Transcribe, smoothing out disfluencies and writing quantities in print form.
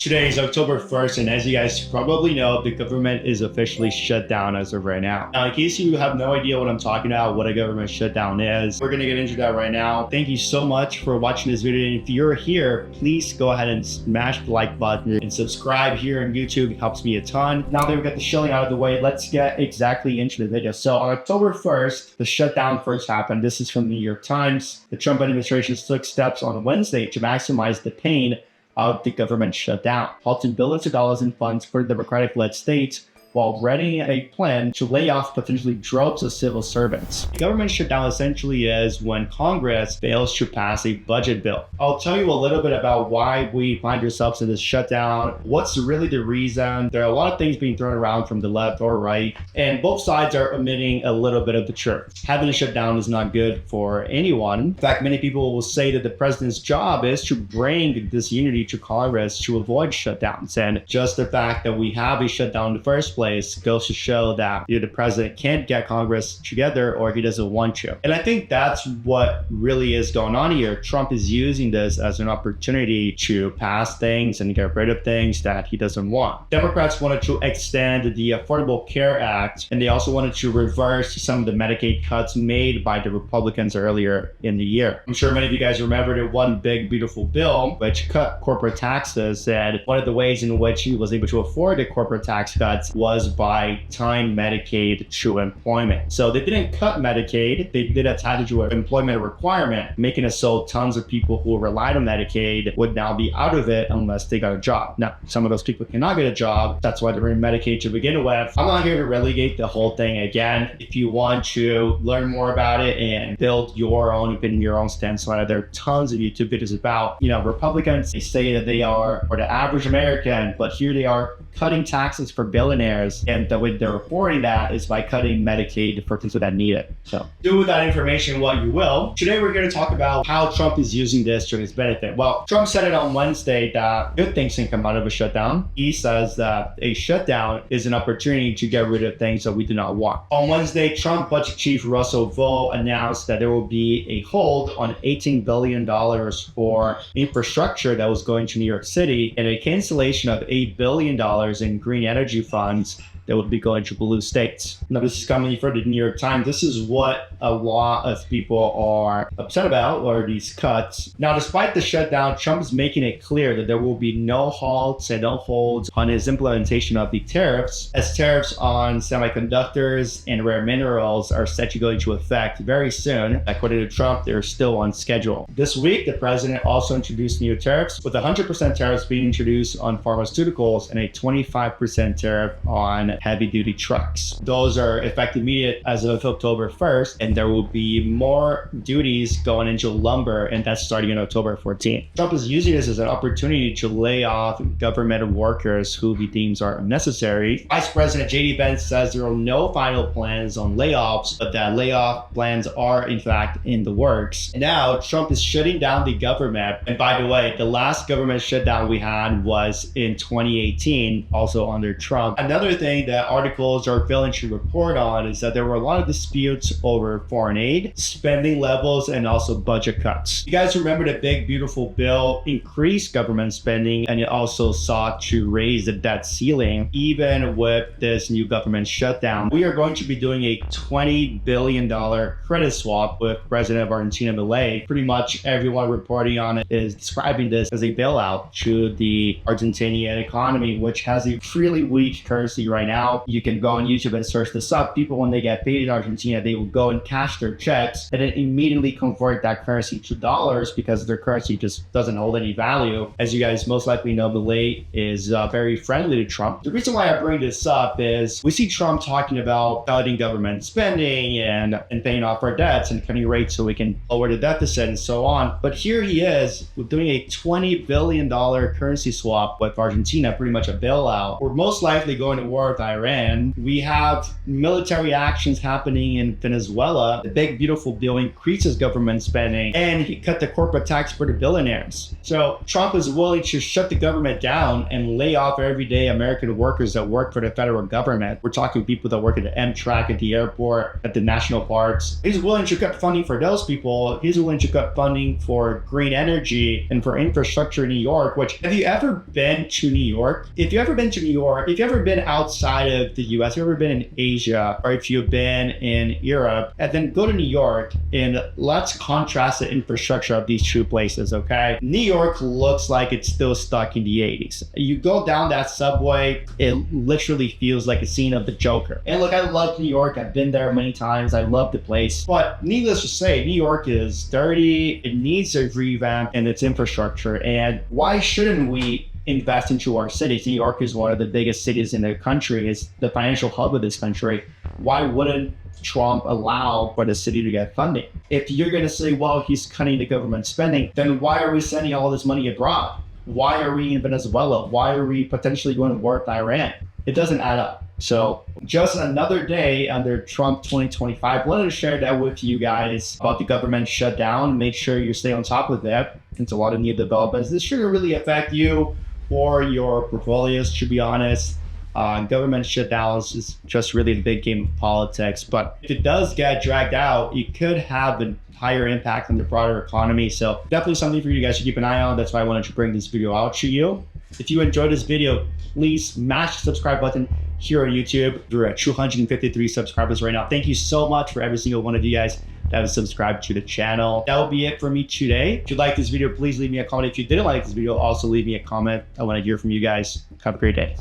Today is October 1st, and as you guys probably know, the government is officially shut down as of right now. Now, in case you have no idea what I'm talking about, what a government shutdown is, we're going to get into that right now. Thank you so much for watching this video. And if you're here, please go ahead and smash the like button and subscribe here on YouTube. It helps me a ton. Now that we got the shilling out of the way, let's get exactly into the video. So on October 1st, the shutdown first happened. This is from the New York Times. The Trump administration took steps on Wednesday to maximize the pain of the government shutdown, halting billions of dollars in funds for Democratic-led states while readying a plan to lay off potentially droves of civil servants. The government shutdown essentially is when Congress fails to pass a budget bill. I'll tell you a little bit about why we find ourselves in this shutdown, what's really the reason. There are a lot of things being thrown around from the left or right, and both sides are omitting a little bit of the truth. Having a shutdown is not good for anyone. In fact, many people will say that the president's job is to bring this unity to Congress to avoid shutdowns, and just the fact that we have a shutdown in the first place goes to show that either the president can't get Congress together or he doesn't want to. And I think that's what really is going on here. Trump is using this as an opportunity to pass things and get rid of things that he doesn't want. Democrats wanted to extend the Affordable Care Act, and they also wanted to reverse some of the Medicaid cuts made by the Republicans earlier in the year. I'm sure many of you guys remember the one big beautiful bill which cut corporate taxes, and one of the ways in which he was able to afford the corporate tax cuts was by tying Medicaid to employment. So they didn't cut Medicaid, they did attach it to an employment requirement, making it so tons of people who relied on Medicaid would now be out of it unless they got a job. Now, some of those people cannot get a job. That's why they're in Medicaid to begin with. I'm not here to relegate the whole thing again. If you want to learn more about it and build your own opinion, your own stance on it, there are tons of YouTube videos about, Republicans. They say that they are for the average American, but here they are cutting taxes for billionaires. And the way they're reporting that is by cutting Medicaid for people that need it. So do with that information what you will. Today, we're going to talk about how Trump is using this to his benefit. Well, Trump said it on Wednesday that good things can come out of a shutdown. He says that a shutdown is an opportunity to get rid of things that we do not want. On Wednesday, Trump budget chief Russell Vole announced that there will be a hold on $18 billion for infrastructure that was going to New York City and a cancellation of $8 billion in green energy funds that would be going to blue states. Now, this is coming from the New York Times. This is what a lot of people are upset about, or these cuts. Now, despite the shutdown, Trump is making it clear that there will be no halts and no holds on his implementation of the tariffs, as tariffs on semiconductors and rare minerals are set to go into effect very soon. According to Trump, they're still on schedule. This week, the president also introduced new tariffs, with 100% tariffs being introduced on pharmaceuticals and a 25% tariff on heavy-duty trucks. Those are effective immediate as of October 1st, and there will be more duties going into lumber, and that's starting on October 14th. Trump is using this as an opportunity to lay off government workers who he deems are unnecessary. Vice President J.D. Vance says there are no final plans on layoffs, but that layoff plans are in fact in the works. And now Trump is shutting down the government. And by the way, the last government shutdown we had was in 2018, also under Trump. Another thing that articles are failing to report on is that there were a lot of disputes over foreign aid, spending levels, and also budget cuts. You guys remember the big beautiful bill increased government spending, and it also sought to raise the debt ceiling. Even with this new government shutdown, we are going to be doing a $20 billion credit swap with President of Argentina Milei. Pretty much everyone reporting on it is describing this as a bailout to the Argentinian economy, which has a really weak currency right now. You can go on YouTube and search this up. People, when they get paid in Argentina, they will go and cash their checks and then immediately convert that currency to dollars because their currency just doesn't hold any value. As you guys most likely know, Milei is very friendly to Trump. The reason why I bring this up is we see Trump talking about cutting government spending and paying off our debts and cutting rates so we can lower the deficit and so on. But here he is doing a $20 billion currency swap with Argentina, pretty much a bailout. We're most likely going to war with Iran. We have military actions happening in Venezuela. The big beautiful bill increases government spending, and he cut the corporate tax for the billionaires. So Trump is willing to shut the government down and lay off everyday American workers that work for the federal government. We're talking people that work at the Amtrak, at the airport, at the national parks. He's willing to cut funding for those people. He's willing to cut funding for green energy and for infrastructure in New York, which, have you ever been to New York? If you've ever been to New York, if you've ever been outside of the US, if you've ever been in Asia, or if you've been in Europe, and then go to New York and let's contrast the infrastructure of these two places, okay? New York looks like it's still stuck in the 80s. You go down that subway, it literally feels like a scene of the Joker. And look, I love New York. I've been there many times. I love the place. But needless to say, New York is dirty. It needs a revamp in its infrastructure. And why shouldn't we invest into our cities? New York is one of the biggest cities in the country. It's the financial hub of this country. Why wouldn't Trump allow for the city to get funding? If you're going to say, well, he's cutting the government spending, then why are we sending all this money abroad? Why are we in Venezuela? Why are we potentially going to war with Iran? It doesn't add up. So just another day under Trump 2025. Wanted to share that with you guys about the government shutdown. Make sure you stay on top of that. It's a lot of new developments. This shouldn't really affect you or your portfolios, to be honest. Government shutdowns is just really a big game of politics. But if it does get dragged out, it could have a higher impact on the broader economy. So definitely something for you guys to keep an eye on. That's why I wanted to bring this video out to you. If you enjoyed this video, please smash the subscribe button here on YouTube. We're at 253 subscribers right now. Thank you so much for every single one of you guys that have subscribed to the channel. That will be it for me today. If you liked this video, please leave me a comment. If you didn't like this video, also leave me a comment. I want to hear from you guys. Have a great day.